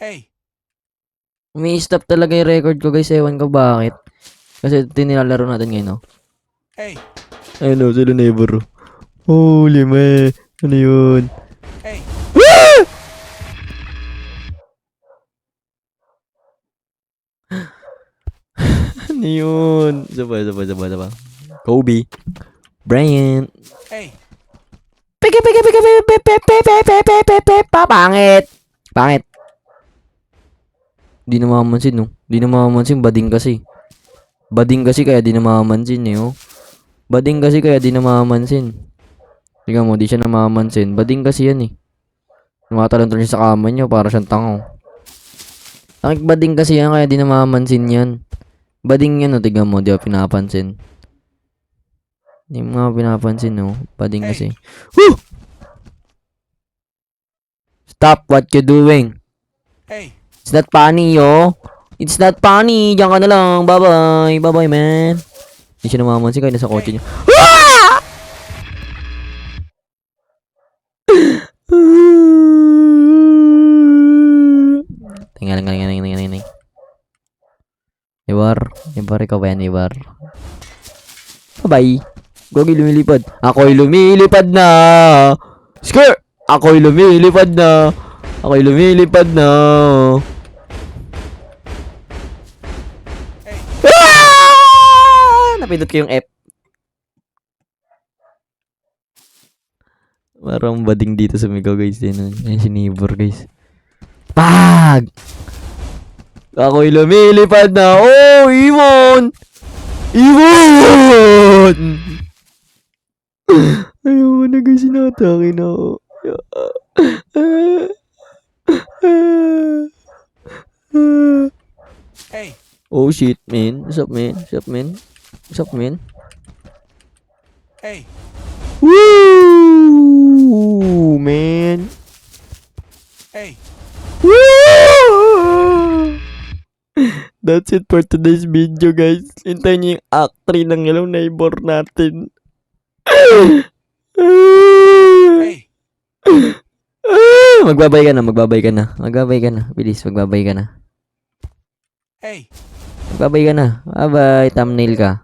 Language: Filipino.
Hey! Umi-stop talaga yung record ko guys. Ewan ko bakit. Kasi ito nilalaro natin ngayon, no? Hey! Ayun o, sila neighbor. Holy man. Ano yun? Hey! Ano yun? Isa pa. Kobe. Bryant. Hey! Peke. Pangit. Pangit. Di na mamamansin, no? Di na mamamansin. Bading kasi. Bading kasi kaya di na mamamansin, eh, oh. Bading kasi kaya di na mamamansin. Tingnan mo, di siya na mamamansin. Bading kasi yan, eh. Tumatalon siya sa kama niya para siyang tangaw. Ang bading kasi yan kaya di na mamamansin yan. Bading yan, no? Tingnan mo, di ba pinapansin. Di mo nga pinapansin, no? Bading kasi. Woo! Stop what you doing. Hey! It's not funny, yo. It's not funny. Diyan ka na lang. Bye-bye. Bye-bye, man. Hindi siya namamansin kaya nasa kotse niya. Tingnan. Ibar, ikaw ba yan, Ibar? Bye-bye. Gogi lumilipad. Ako'y lumilipad na. Skirt! Ako'y lumilipad na. Napindot ko yung F. Parang bading dito sa Migaw, guys. Yan si neighbor, guys. Pag! Ako'y lumilipad na. Oh, Imon! Ayoko na, guys. Sinatake na ako. Hey! Oh, shit, man. What's up, man? Hey! Woo, man. Hey! Woo! That's it for today's video, guys. Hintayin niyo yung act 3 ng Hello Neighbor natin. Hey! Magbabay ka na. Bilis, magbabay ka na. Hey! Magbabay ka na. Bye-bye, thumbnail ka.